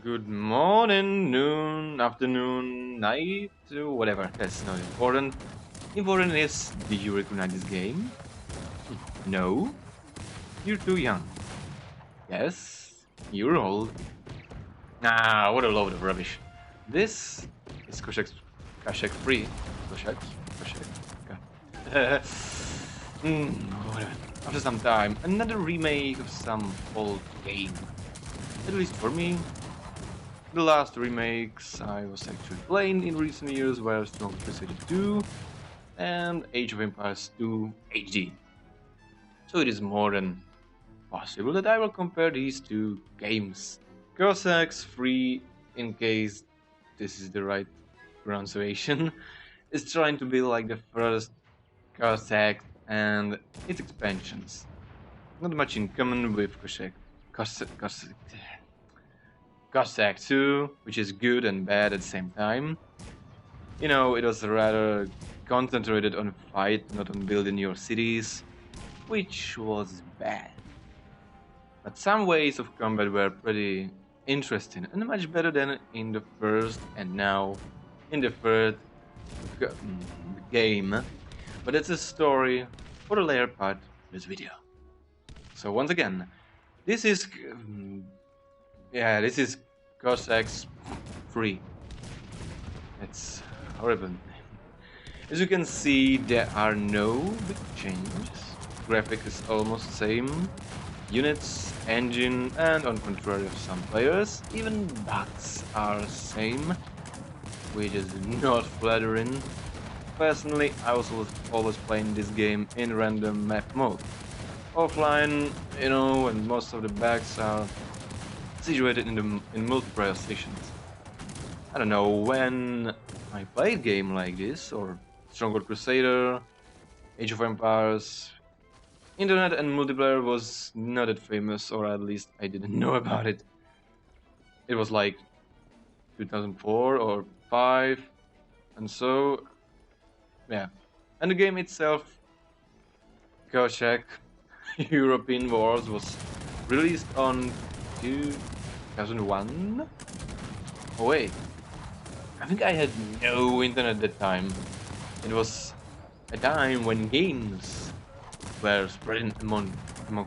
Good morning, noon, afternoon, night, whatever. That's not important. Important is, did you recognize this game? No? You're too young. Yes? You're old. Nah, what a load of rubbish. This is Cossacks free. Cossacks? Whatever. After some time, another remake of some old game. At least for me, the last remakes I was actually playing in recent years were Strong Crusader 2 and Age of Empires 2 HD. So it is more than possible that I will compare these two games. Cossacks Free, in case this is the right pronunciation, is trying to be like the first Cossacks and its expansions. Not much in common with Cossack 2, which is good and bad at the same time. It was rather concentrated on fight, not on building your cities, which was bad. But some ways of combat were pretty interesting and much better than in the first and now in the third game. But that's a story for the later part of this video. So once again, this is this is Cossacks Free. It's horrible. As you can see, there are no big changes. Graphic is almost same. Units, engine, and on contrary of some players, even bugs are same, which is not flattering. Personally, I was always playing this game in random map mode. Offline, and most of the bugs are situated in multiplayer sessions. I don't know, when I played game like this, or Stronger Crusader, Age of Empires, internet and multiplayer was not that famous, or at least I didn't know about it. It was like 2004 or 5, and so, yeah. And the game itself, Cossack European Wars, was released on 2001? Oh wait, I think I had no internet at that time. It was a time when games were spreading among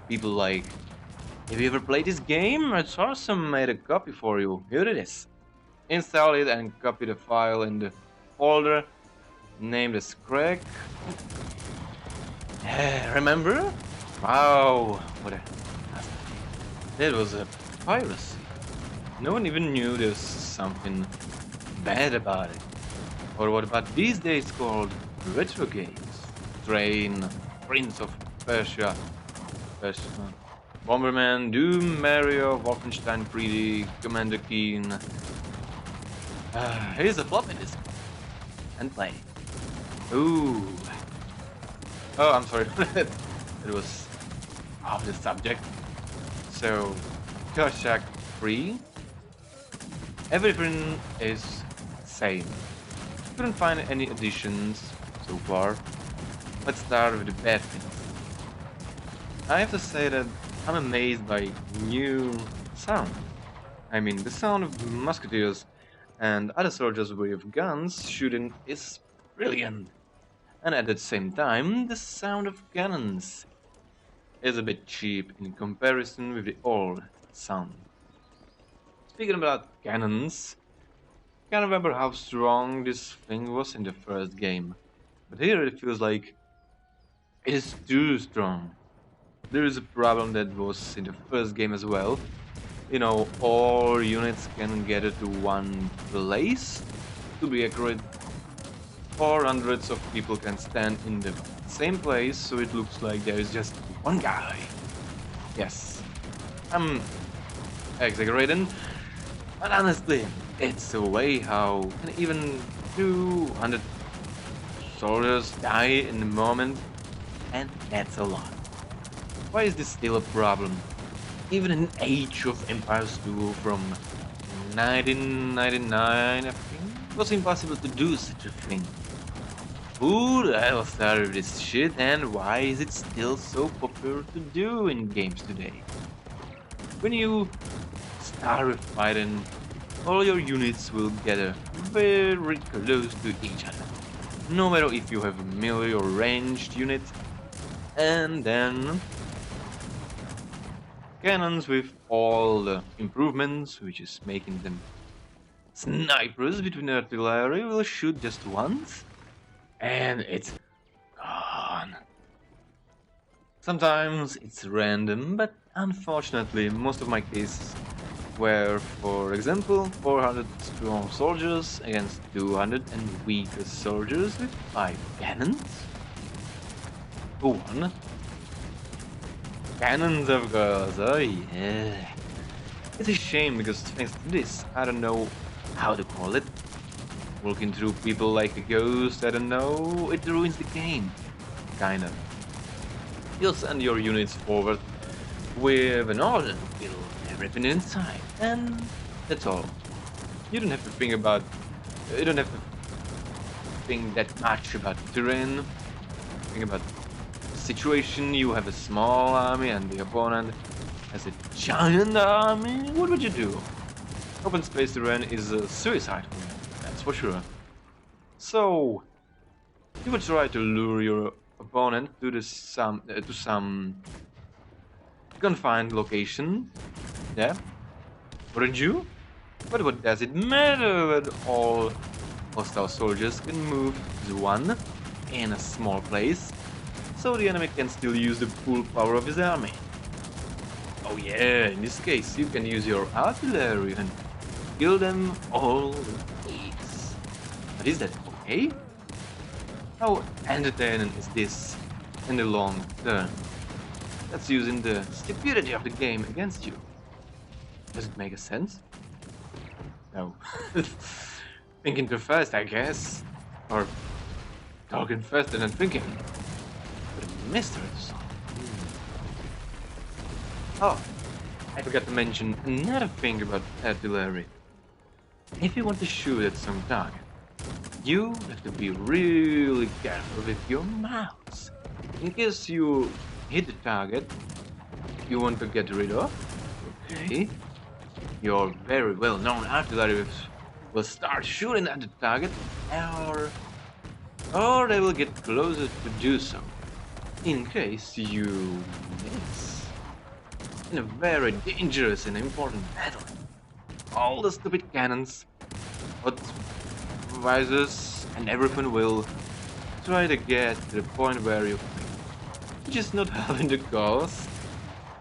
people like, have you ever played this game? It's awesome, made a copy for you. Here it is. Install it and copy the file in the folder named as crack. Remember? Wow, that was a piracy. No one even knew there was something bad about it. Or what about these days called retro games? Train, Prince of Persia, Bomberman, Doom, Mario, Wolfenstein 3D, Commander Keen. Here's a floppy disk. And play. Ooh. Oh, I'm sorry. It was off the subject. So, Cossack 3. Everything is same. Couldn't find any additions so far. Let's start with the bad things. I have to say that I'm amazed by new sound. I mean, the sound of musketeers and other soldiers with guns shooting is brilliant. And at the same time, the sound of cannons is a bit cheap in comparison with the old sound. Speaking about cannons, I can't remember how strong this thing was in the first game, but here it feels like it is too strong. There is a problem that was in the first game as well. All units can gather to one place. To be accurate, or hundreds of people can stand in the same place, so it looks like there is just one guy. Yes, I'm exaggerating, but honestly, it's a way how can even 200 soldiers die in the moment, and that's a lot. Why is this still a problem? Even in Age of Empires 2 from 1999, I think, it was impossible to do such a thing. Who the hell started this shit, and why is it still so popular to do in games today? When you start fighting, all your units will get very close to each other. No matter if you have a melee or ranged unit, and then cannons with all the improvements, which is making them snipers between artillery, will shoot just once, and it's gone. Sometimes it's random, but unfortunately, most of my cases were, for example, 400 strong soldiers against 200 and weaker soldiers with 5 cannons. Who won? Cannons, of course, oh yeah. It's a shame because thanks to this, I don't know how to call it. Walking through people like a ghost, I don't know, it ruins the game. Kind of. You'll send your units forward with an order to kill everything inside, and that's all. You don't have to think about. You don't have to think that much about terrain. Think about the situation. You have a small army, and the opponent has a giant army. What would you do? Open space terrain is a suicide for you, that's for sure. So you would try to lure your opponent to some confined location. Yeah, wouldn't you? But what does it matter when all hostile soldiers can move as one in a small place, so the enemy can still use the full power of his army? Oh yeah, in this case you can use your artillery and kill them all with ease. But is that okay? How entertaining is this in the long term? That's using the stupidity of the game against you. Does it make a sense? No. Thinking too fast, I guess. Or talking faster than thinking. But a mystery to solve. Oh, I forgot to mention another thing about artillery. If you want to shoot at some target, you have to be really careful with your mouse. In case you hit the target you want to get rid of, okay, your very well-known artillery will start shooting at the target, or they will get closer to do so. In case you miss, in a very dangerous and important battle, all the stupid cannons, hot visors, and everything will try to get to the point where you think, which is not helping the cause.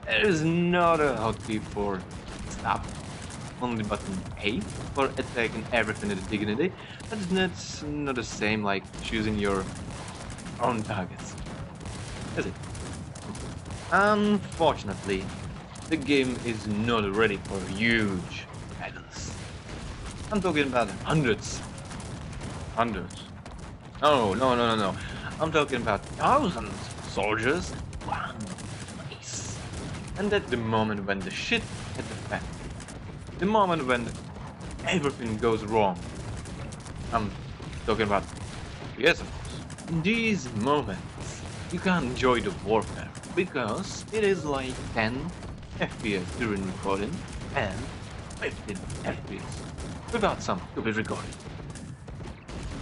There is not a hotkey for stop, only button A for attacking everything with dignity, but it's not the same like choosing your own targets, is it? Unfortunately, the game is not ready for huge battles. I'm talking about hundreds. No. I'm talking about thousands of soldiers in one place. And at the moment when the shit hit the fan, the moment when everything goes wrong, I'm talking about, yes of course, in these moments you can't enjoy the warfare because it is like 10 FPS during recording and 15 FPS without some stupid recording.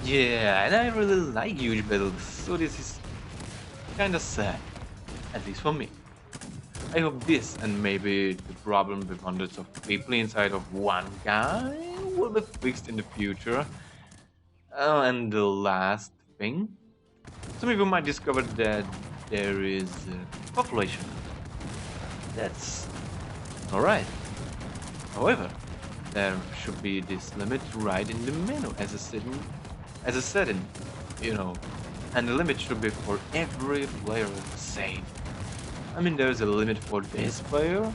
Yeah, and I really like huge battles, so this is kinda sad, at least for me. I hope this and maybe the problem with hundreds of people inside of one guy will be fixed in the future. Oh, and the last thing, some people might discover that there is population. That's alright. However, there should be this limit right in the menu as a setting, you know, and the limit should be for every player the same. I mean, there's a limit for this player,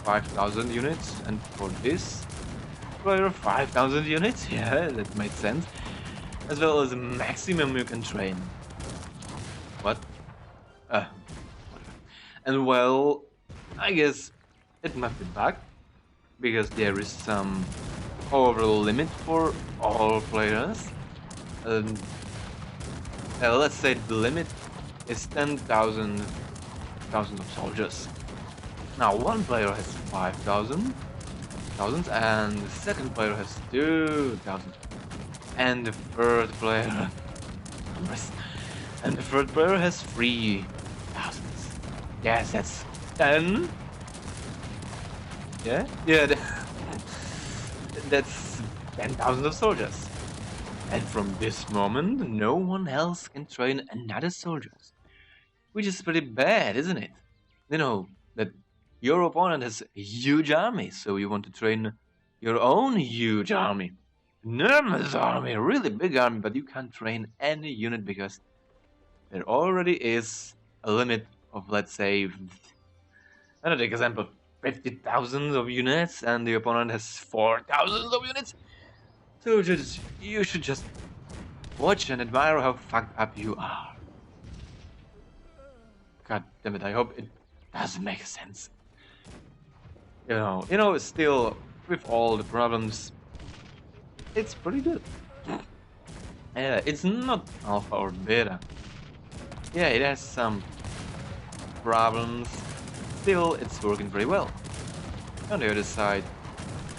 5,000 units, and for this player, 5,000 units. Yeah, that makes sense. As well as a maximum you can train. What? Whatever. And well, I guess it must be bugged because there is some overall limit for all players. Let's say the limit is 10,000 of soldiers. Now one player has 5,000 thousand, and the second player has 2,000, and the third player and the third player has 3,000. Yes, that's 10. Yeah, yeah, that's 10,000 of soldiers. And from this moment, no one else can train another soldiers, which is pretty bad, isn't it? You know that your opponent has a huge army, so you want to train your own huge army, enormous army, a really big army, but you can't train any unit because there already is a limit of, let's say, another example, 50,000 of units, and the opponent has 4,000 of units. So you should just watch and admire how fucked up you are. God damn it! I hope it does make sense. Still with all the problems, it's pretty good. Yeah, it's not alpha or beta. Yeah, it has some problems. Still, it's working pretty well. On the other side,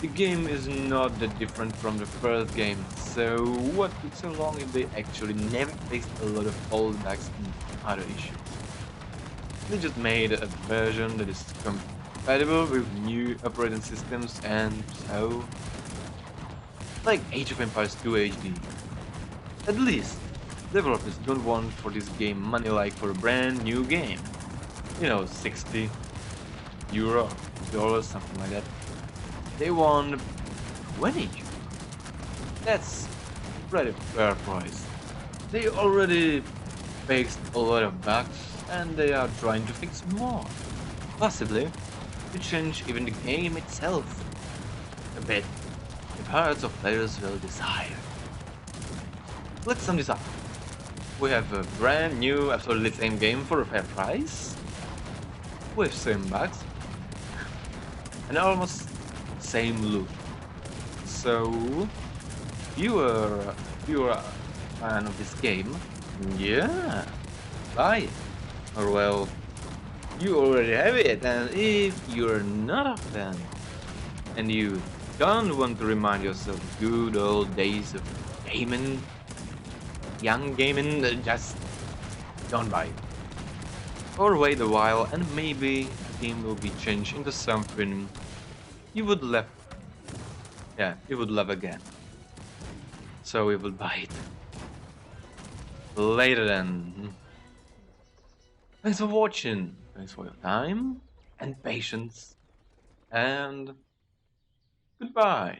the game is not that different from the first game, so what took so long if they actually never fixed a lot of old bugs and other issues? They just made a version that is compatible with new operating systems and so... like Age of Empires 2 HD. At least, developers don't want for this game money like for a brand new game. 60 euro, dollars, something like that. They want 20 euro. That's pretty fair price. They already fixed a lot of bugs and they are trying to fix more. Possibly to change even the game itself a bit, if hearts of players will desire. Let's sum this up. We have a brand new, absolutely same game for a fair price, with same bugs, and almost same loot. So, if you are a fan of this game, yeah, buy it. Or well, you already have it, and if you're not a fan, and you don't want to remind yourself of good old days of gaming, young gaming, just don't buy it. Or wait a while and maybe the game will be changed into something you would love. Yeah, you would love again. So we will buy it. Later then. Thanks for watching. Thanks for your time and patience. And goodbye.